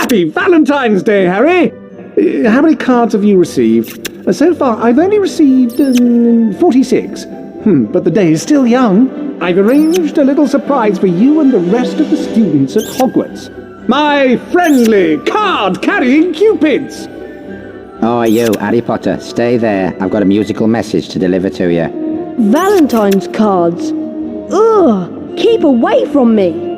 Happy Valentine's Day, Harry! How many cards have you received? So far, I've only received 46. But the day is still young. I've arranged a little surprise for you and the rest of the students at Hogwarts. My friendly card-carrying cupids! Oh, you, Harry Potter, stay there. I've got a musical message to deliver to you. Valentine's cards? Ugh! Keep away from me!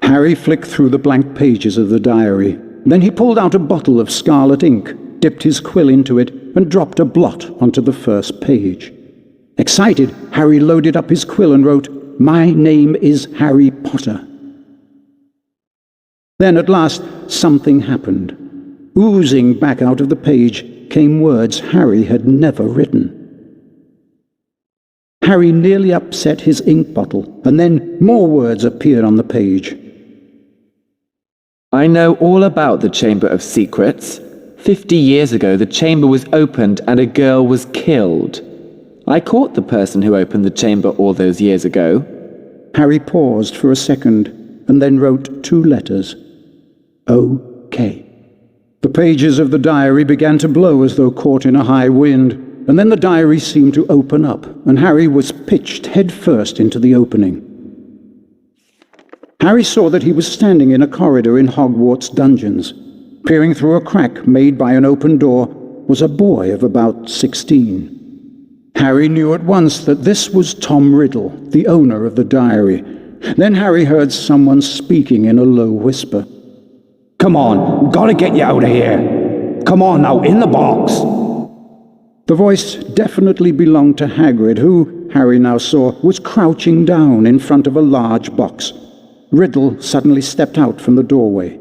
Harry flicked through the blank pages of the diary. Then he pulled out a bottle of scarlet ink, dipped his quill into it, and dropped a blot onto the first page. Excited, Harry loaded up his quill and wrote, "My name is Harry Potter." Then at last something happened. Oozing back out of the page came words Harry had never written. Harry nearly upset his ink bottle, and then more words appeared on the page. I know all about the Chamber of Secrets. 50 years ago, the chamber was opened and a girl was killed. I caught the person who opened the chamber all those years ago. Harry paused for a second, and then wrote 2 letters. O.K. The pages of the diary began to blow as though caught in a high wind, and then the diary seemed to open up, and Harry was pitched headfirst into the opening. Harry saw that he was standing in a corridor in Hogwarts dungeons. Peering through a crack made by an open door was a boy of about 16. Harry knew at once that this was Tom Riddle, the owner of the diary. Then Harry heard someone speaking in a low whisper. "Come on, gotta get you out of here. Come on now, in the box." The voice definitely belonged to Hagrid, who, Harry now saw, was crouching down in front of a large box. Riddle suddenly stepped out from the doorway.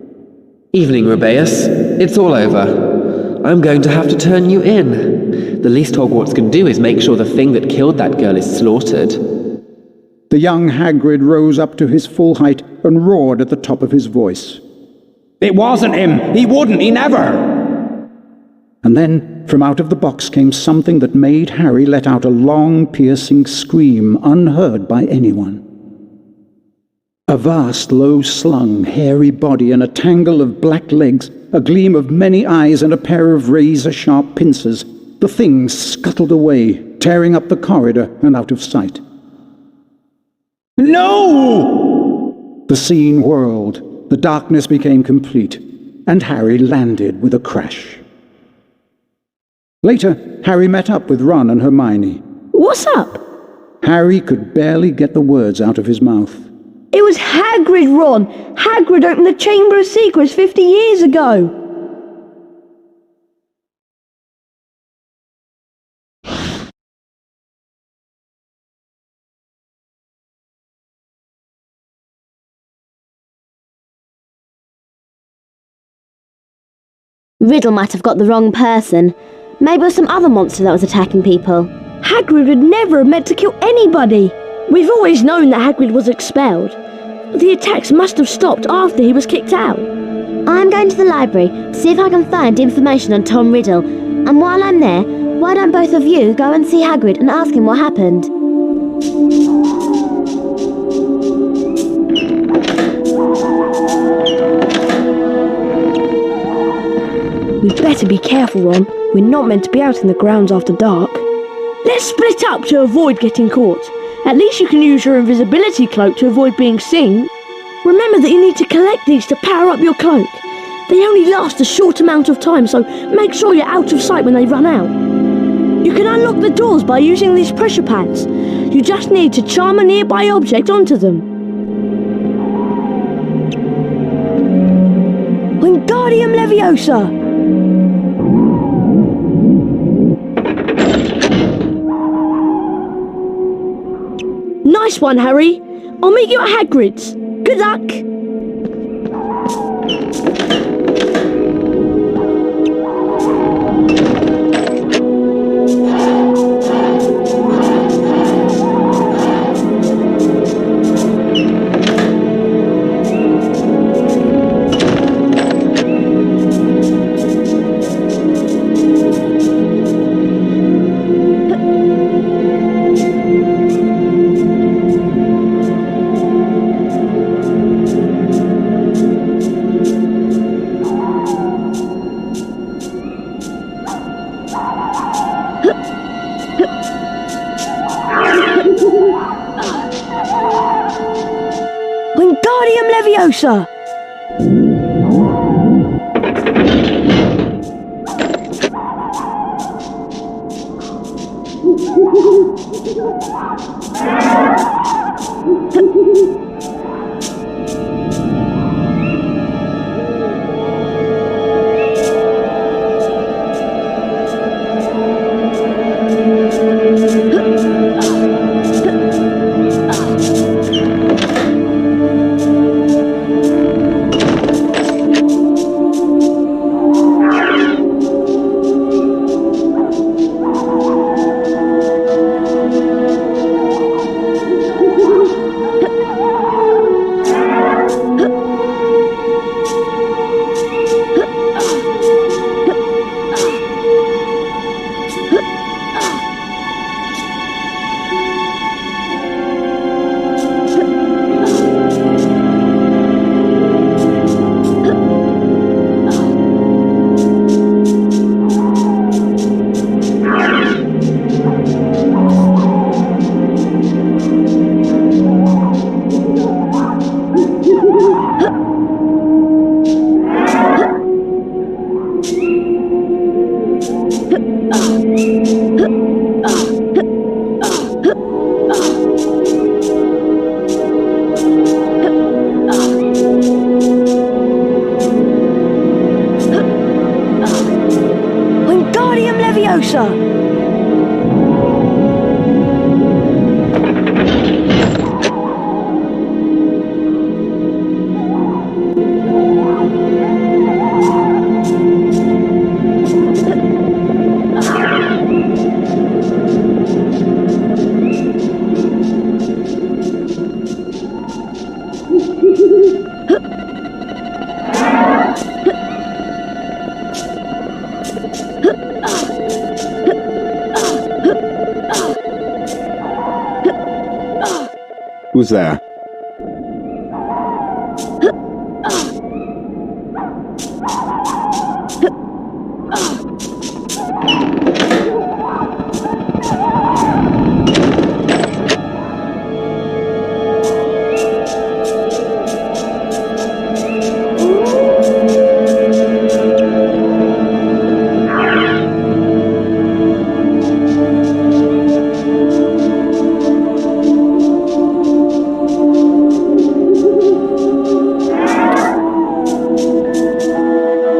Evening, Rubeus. It's all over. I'm going to have to turn you in. The least Hogwarts can do is make sure the thing that killed that girl is slaughtered. The young Hagrid rose up to his full height and roared at the top of his voice. "It wasn't him! He wouldn't! He never!" And then, from out of the box came something that made Harry let out a long, piercing scream unheard by anyone. A vast, low-slung, hairy body and a tangle of black legs, a gleam of many eyes and a pair of razor-sharp pincers, the thing scuttled away, tearing up the corridor and out of sight. No! The scene whirled, the darkness became complete, and Harry landed with a crash. Later, Harry met up with Ron and Hermione. What's up? Harry could barely get the words out of his mouth. It was Hagrid, Ron! Hagrid opened the Chamber of Secrets 50 years ago! Riddle might have got the wrong person. Maybe it was some other monster that was attacking people. Hagrid would never have meant to kill anybody. We've always known that Hagrid was expelled. The attacks must have stopped after he was kicked out. I'm going to the library to see if I can find information on Tom Riddle. And while I'm there, why don't both of you go and see Hagrid and ask him what happened? We'd better be careful, Ron. We're not meant to be out in the grounds after dark. Let's split up to avoid getting caught. At least you can use your invisibility cloak to avoid being seen. Remember that you need to collect these to power up your cloak. They only last a short amount of time, so make sure you're out of sight when they run out. You can unlock the doors by using these pressure pads. You just need to charm a nearby object onto them. Wingardium Leviosa! Nice one, Harry. I'll meet you at Hagrid's. Good luck. Wingardium Leviosa! Wingardium Leviosa! Who's there?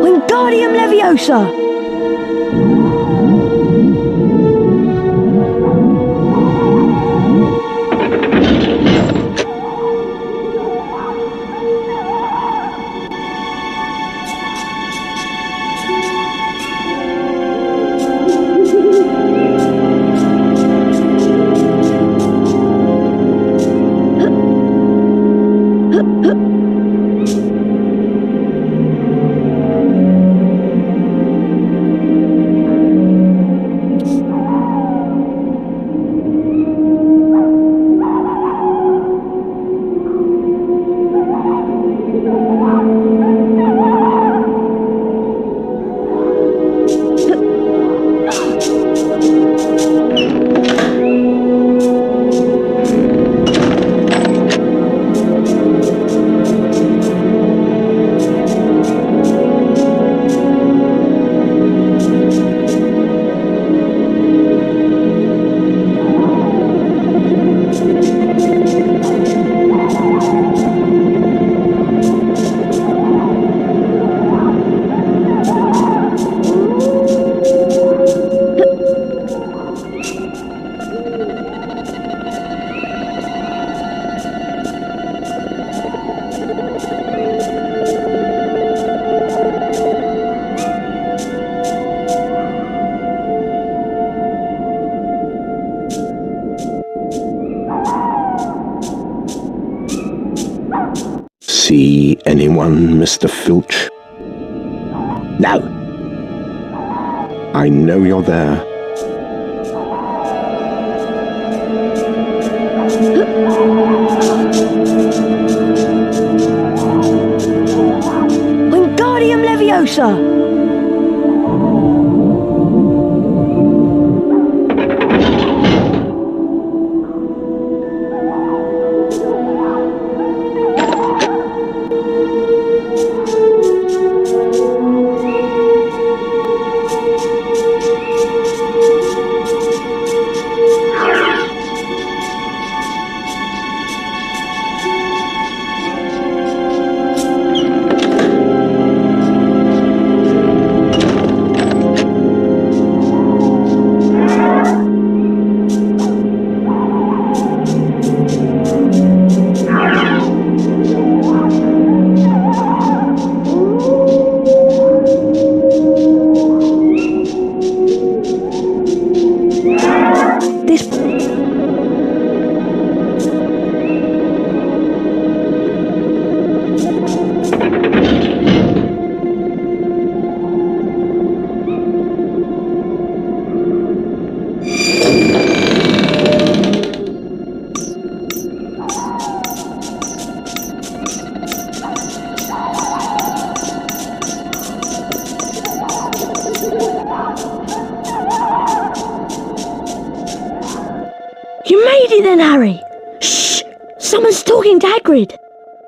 Wingardium Leviosa! PS1, Mr. Filch? No. I know you're there. Wingardium Leviosa! You made it then, Harry! Shh! Someone's talking to Hagrid!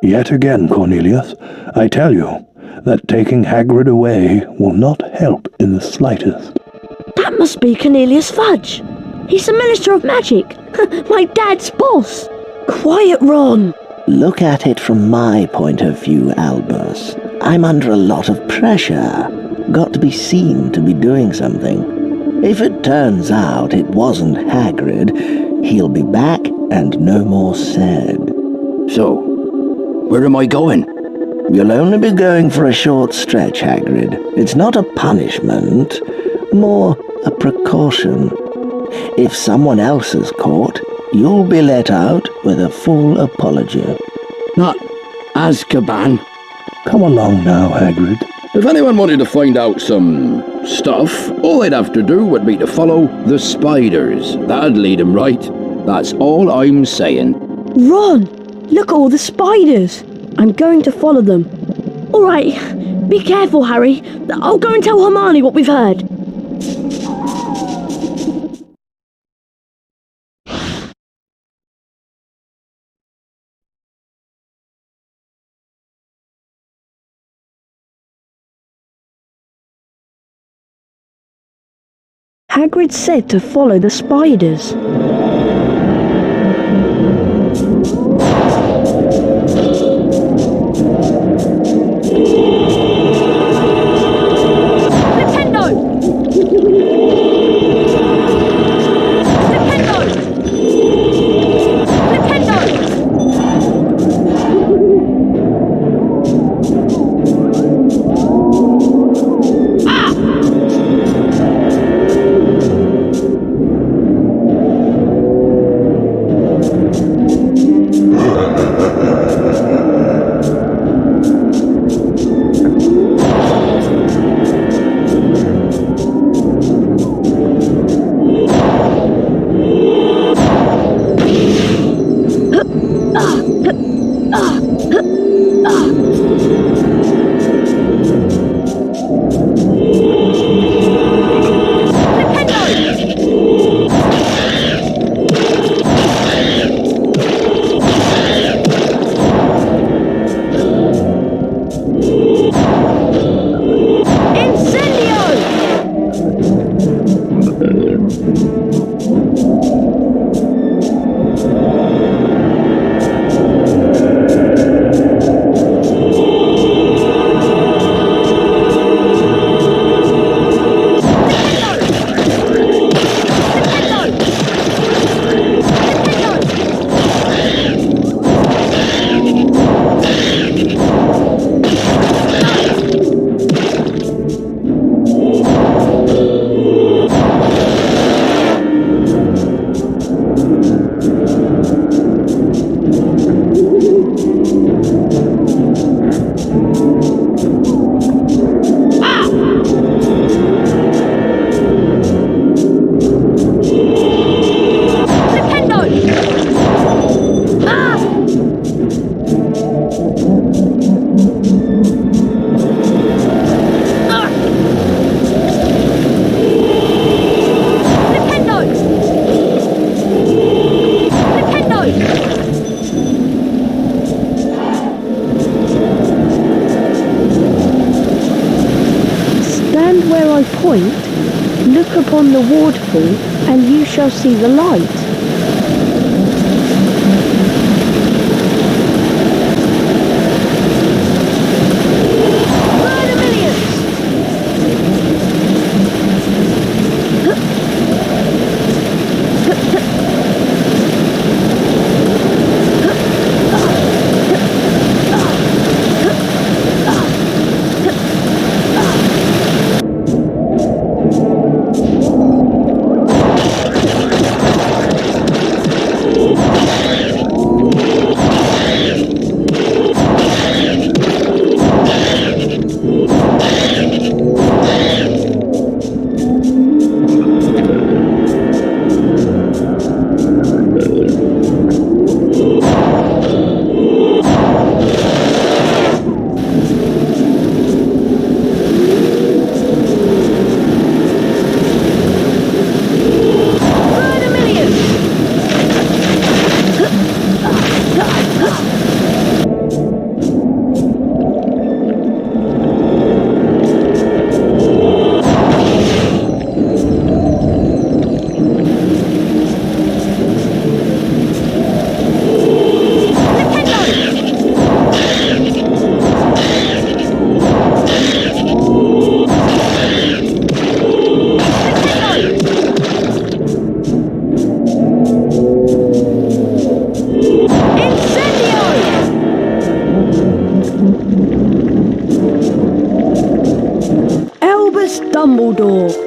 Yet again, Cornelius, I tell you that taking Hagrid away will not help in the slightest. That must be Cornelius Fudge! He's the Minister of Magic! My dad's boss! Quiet, Ron! Look at it from my point of view, Albus. I'm under a lot of pressure. Got to be seen to be doing something. If it turns out it wasn't Hagrid, he'll be back and no more said. So, where am I going? You'll only be going for a short stretch, Hagrid. It's not a punishment, more a precaution. If someone else is caught, you'll be let out with a full apology. Not Azkaban. Come along now, Hagrid. If anyone wanted to find out some stuff, all they'd have to do would be to follow the spiders. That'd lead 'em right. That's all I'm saying. Ron! Look at all the spiders! I'm going to follow them. Alright, be careful, Harry. I'll go and tell Hermione what we've heard. Hagrid said to follow the spiders. where I point, look upon the waterfall, and you shall see the light. Dumbledore.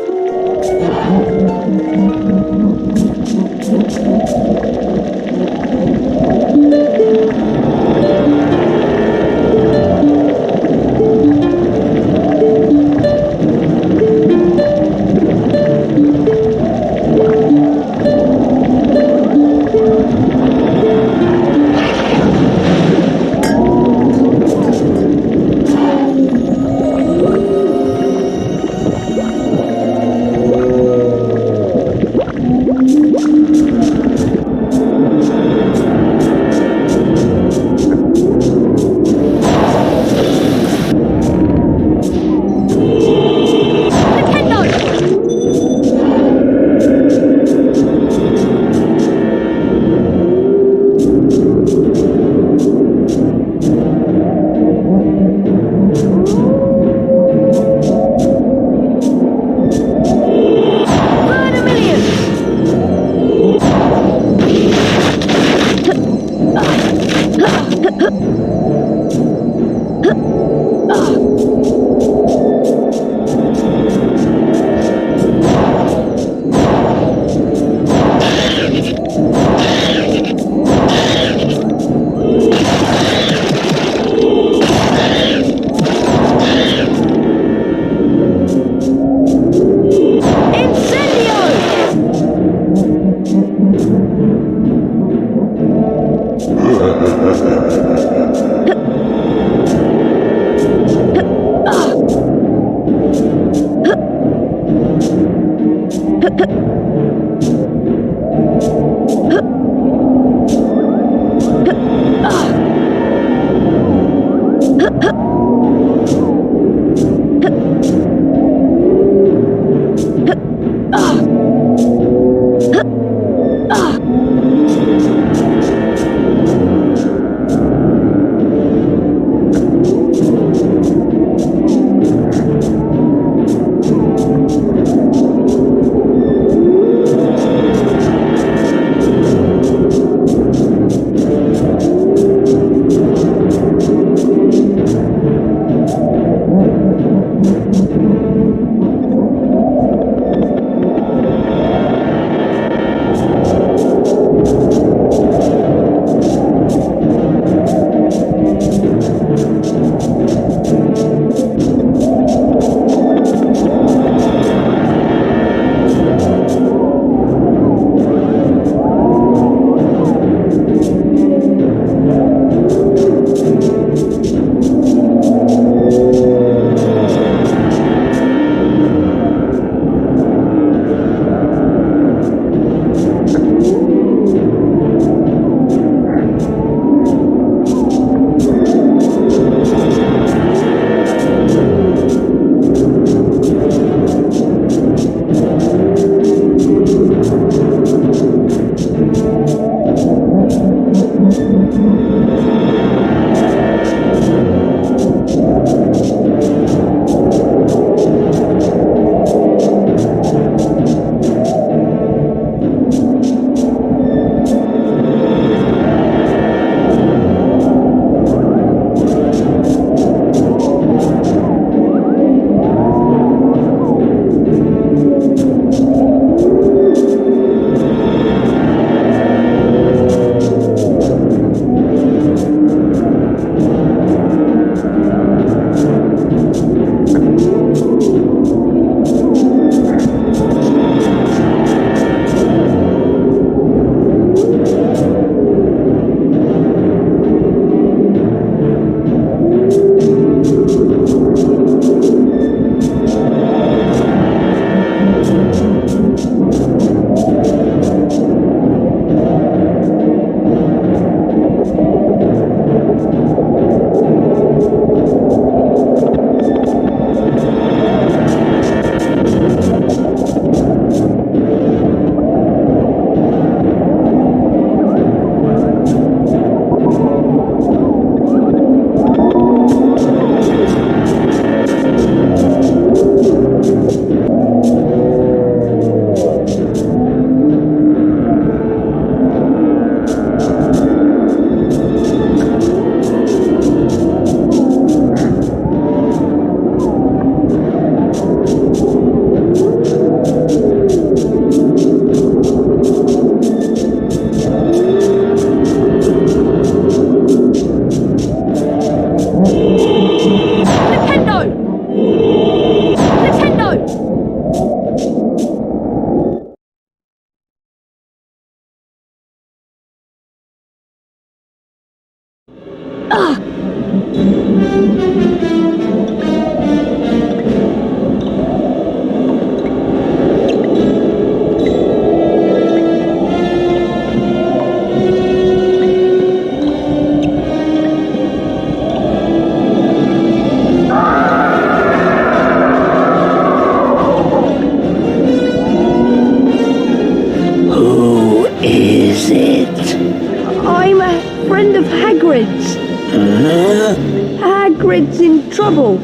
trouble.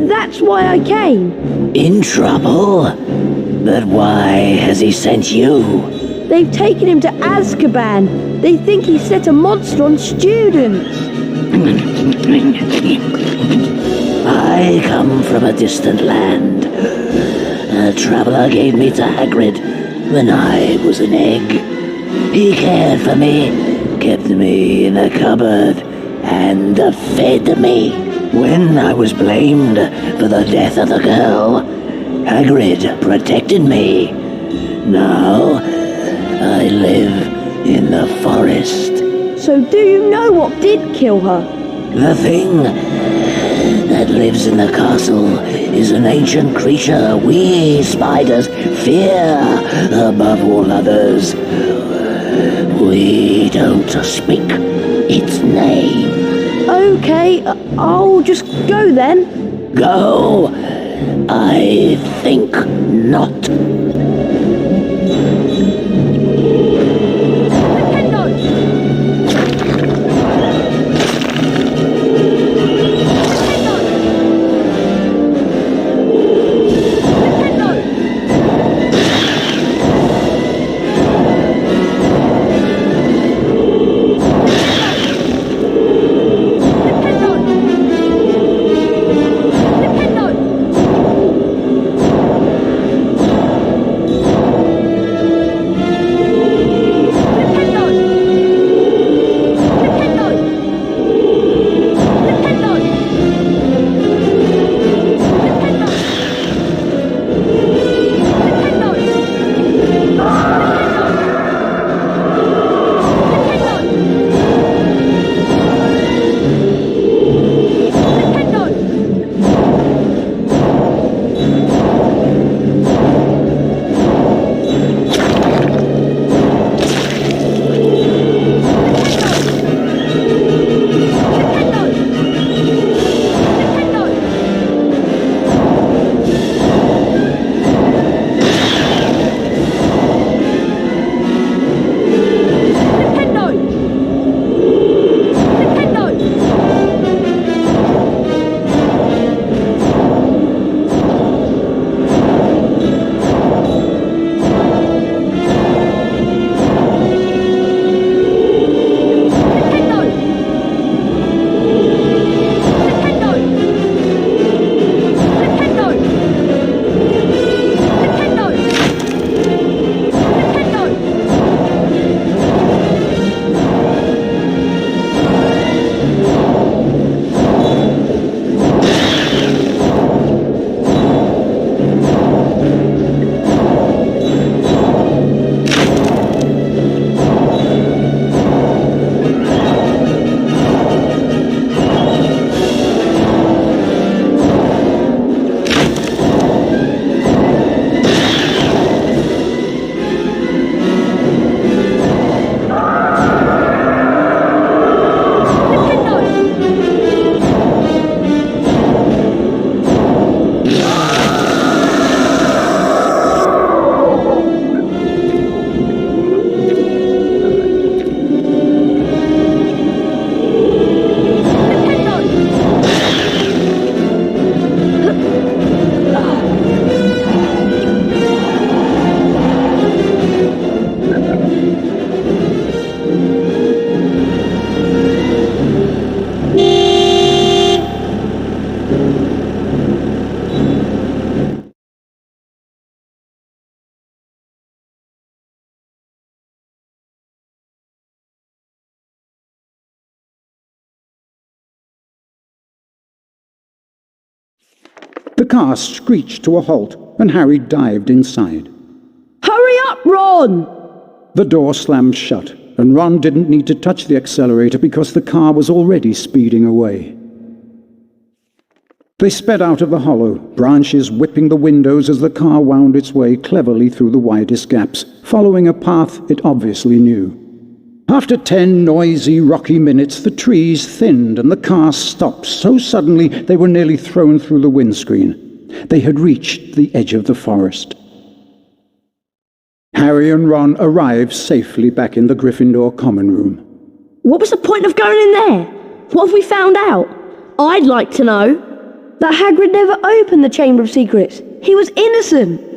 That's why I came. In trouble? But why has he sent you? They've taken him to Azkaban. They think he set a monster on students. I come from a distant land. A traveler gave me to Hagrid when I was an egg. He cared for me, kept me in a cupboard, and fed me. When I was blamed for the death of the girl, Hagrid protected me. Now, I live in the forest. So do you know what did kill her? The thing that lives in the castle is an ancient creature we spiders fear above all others. We don't speak its name. Okay, I'll just go then. Go? I think not. The car screeched to a halt, and Harry dived inside. Hurry up, Ron! The door slammed shut, and Ron didn't need to touch the accelerator because the car was already speeding away. They sped out of the hollow, branches whipping the windows as the car wound its way cleverly through the widest gaps, following a path it obviously knew. After 10 noisy, rocky minutes, the trees thinned and the car stopped so suddenly they were nearly thrown through the windscreen. They had reached the edge of the forest. Harry and Ron arrived safely back in the Gryffindor common room. What was the point of going in there? What have we found out? I'd like to know. that Hagrid never opened the Chamber of Secrets. He was innocent.